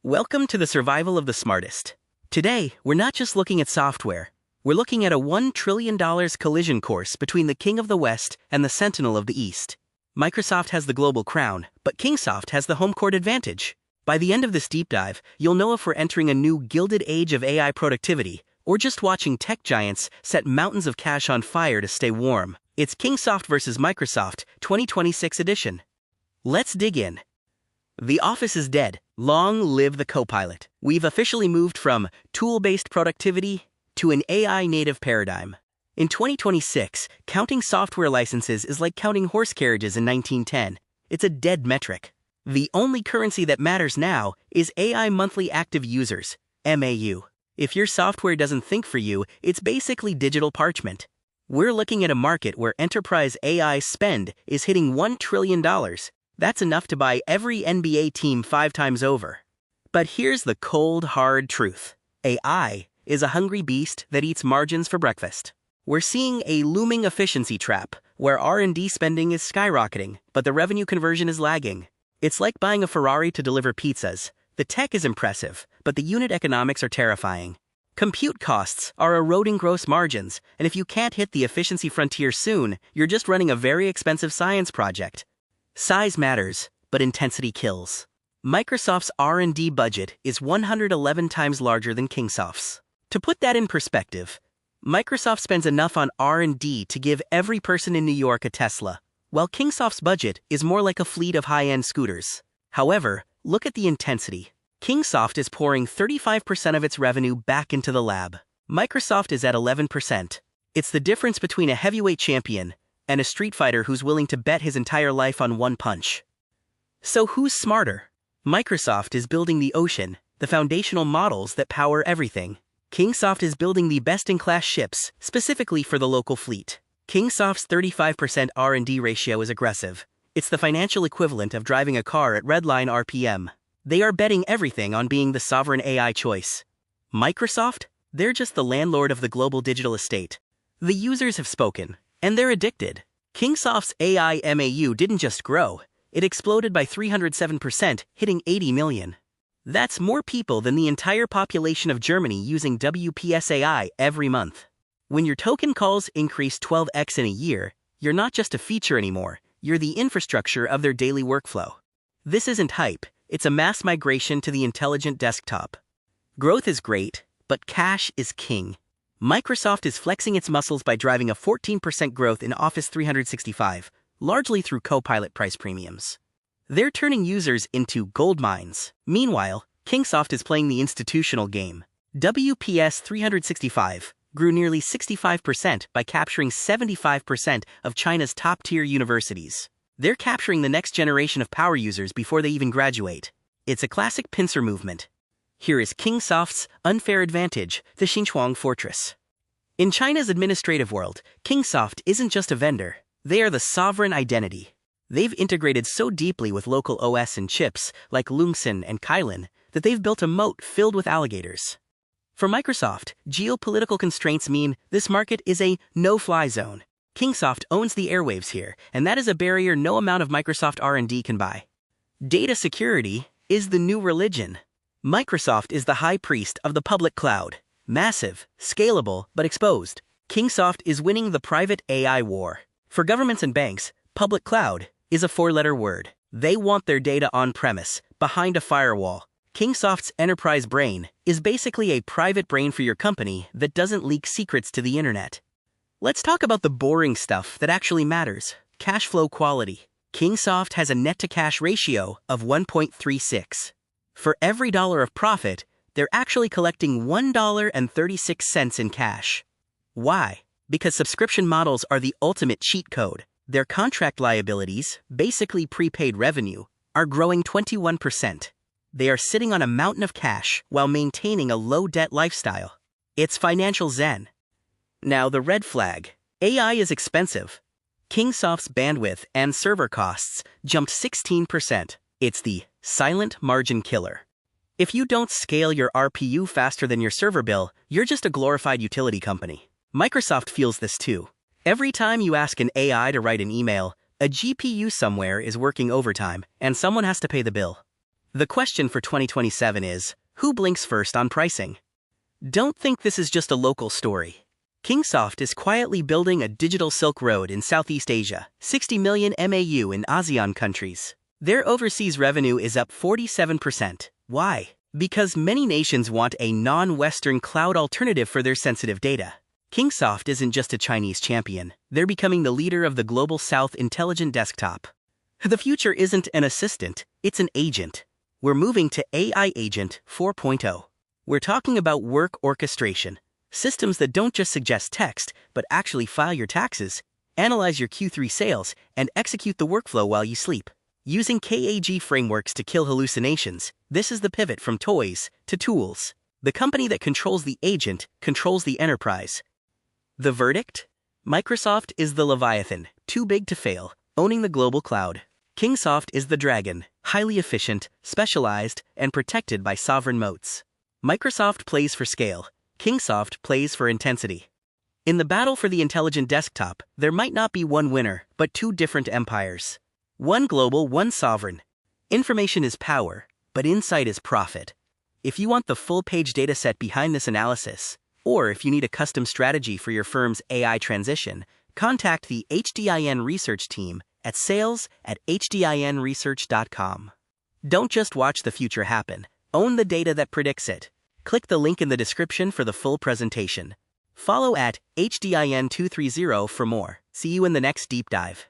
Welcome to the survival of the smartest. Today, we're not just looking at software. We're looking at a $1 trillion collision course between the King of the West and the Sentinel of the East. Microsoft has the global crown, but Kingsoft has the home court advantage. By the end of this deep dive, you'll know if we're entering a new gilded age of AI productivity, or just watching tech giants set mountains of cash on fire to stay warm. It's Kingsoft versus Microsoft 2026 edition. Let's dig in. The Office is dead. Long live the Copilot. We've officially moved from tool-based productivity to an AI-native paradigm. In 2026, counting software licenses is like counting horse carriages in 1910. It's a dead metric. The only currency that matters now is AI monthly active users, MAU. If your software doesn't think for you, it's basically digital parchment. We're looking at a market where enterprise AI spend is hitting $1 trillion. That's enough to buy every NBA team 5 times over. But here's the cold, hard truth. AI is a hungry beast that eats margins for breakfast. We're seeing a looming efficiency trap, where R&D spending is skyrocketing, but the revenue conversion is lagging. It's like buying a Ferrari to deliver pizzas. The tech is impressive, but the unit economics are terrifying. Compute costs are eroding gross margins, and if you can't hit the efficiency frontier soon, you're just running a very expensive science project. Size matters, but intensity kills. Microsoft's R&D budget is 111 times larger than Kingsoft's. To put that in perspective, Microsoft spends enough on R&D to give every person in New York a Tesla, while Kingsoft's budget is more like a fleet of high-end scooters. However, look at the intensity. Kingsoft is pouring 35% of its revenue back into the lab. Microsoft is at 11%. It's the difference between a heavyweight champion and a street fighter who's willing to bet his entire life on one punch. So who's smarter? Microsoft is building the ocean, the foundational models that power everything. Kingsoft is building the best-in-class ships, specifically for the local fleet. Kingsoft's 35% R&D ratio is aggressive. It's the financial equivalent of driving a car at redline RPM. They are betting everything on being the sovereign AI choice. Microsoft? They're just the landlord of the global digital estate. The users have spoken, and they're addicted. Kingsoft's AI MAU didn't just grow, it exploded by 307%, hitting 80 million. That's more people than the entire population of Germany using WPS AI every month. When your token calls increase 12x in a year, you're not just a feature anymore, you're the infrastructure of their daily workflow. This isn't hype, it's a mass migration to the intelligent desktop. Growth is great, but cash is king. Microsoft is flexing its muscles by driving a 14% growth in Office 365, largely through Copilot price premiums. They're turning users into gold mines. Meanwhile, Kingsoft is playing the institutional game. WPS 365 grew nearly 65% by capturing 75% of China's top-tier universities. They're capturing the next generation of power users before they even graduate. It's a classic pincer movement. Here is Kingsoft's unfair advantage, the Xinjiang Fortress. In China's administrative world, Kingsoft isn't just a vendor, they are the sovereign identity. They've integrated so deeply with local OS and chips like Lungxin and Kylin that they've built a moat filled with alligators. For Microsoft, geopolitical constraints mean this market is a no-fly zone. Kingsoft owns the airwaves here, and that is a barrier no amount of Microsoft R&D can buy. Data security is the new religion. Microsoft is the high priest of the public cloud. Massive, scalable, but exposed. Kingsoft is winning the private AI war. For governments and banks, public cloud is a 4-letter word. They want their data on-premise, behind a firewall. Kingsoft's enterprise brain is basically a private brain for your company that doesn't leak secrets to the internet. Let's talk about the boring stuff that actually matters. Cash flow quality. Kingsoft has a net-to-cash ratio of 1.36. For every dollar of profit, they're actually collecting $1.36 in cash. Why? Because subscription models are the ultimate cheat code. Their contract liabilities, basically prepaid revenue, are growing 21%. They are sitting on a mountain of cash while maintaining a low-debt lifestyle. It's financial zen. Now the red flag. AI is expensive. Kingsoft's bandwidth and server costs jumped 16%. It's the silent margin killer. If you don't scale your RPU faster than your server bill, you're just a glorified utility company. Microsoft feels this too. Every time you ask an AI to write an email, a GPU somewhere is working overtime, and someone has to pay the bill. The question for 2027 is, who blinks first on pricing? Don't think this is just a local story. Kingsoft is quietly building a digital Silk Road in Southeast Asia, 60 million MAU in ASEAN countries. Their overseas revenue is up 47%. Why? Because many nations want a non-Western cloud alternative for their sensitive data. Kingsoft isn't just a Chinese champion, they're becoming the leader of the Global South intelligent desktop. The future isn't an assistant, it's an agent. We're moving to AI Agent 4.0. We're talking about work orchestration, systems that don't just suggest text, but actually file your taxes, analyze your Q3 sales, and execute the workflow while you sleep. Using KAG frameworks to kill hallucinations, this is the pivot from toys to tools. The company that controls the agent controls the enterprise. The verdict? Microsoft is the Leviathan, too big to fail, owning the global cloud. Kingsoft is the dragon, highly efficient, specialized, and protected by sovereign moats. Microsoft plays for scale, Kingsoft plays for intensity. In the battle for the intelligent desktop, there might not be one winner, but two different empires. One global, one sovereign. Information is power, but insight is profit. If you want the full-page dataset behind this analysis, or if you need a custom strategy for your firm's AI transition, contact the HDIN Research team at sales@hdinresearch.com. Don't just watch the future happen, own the data that predicts it. Click the link in the description for the full presentation. Follow at HDIN230 for more. See you in the next deep dive.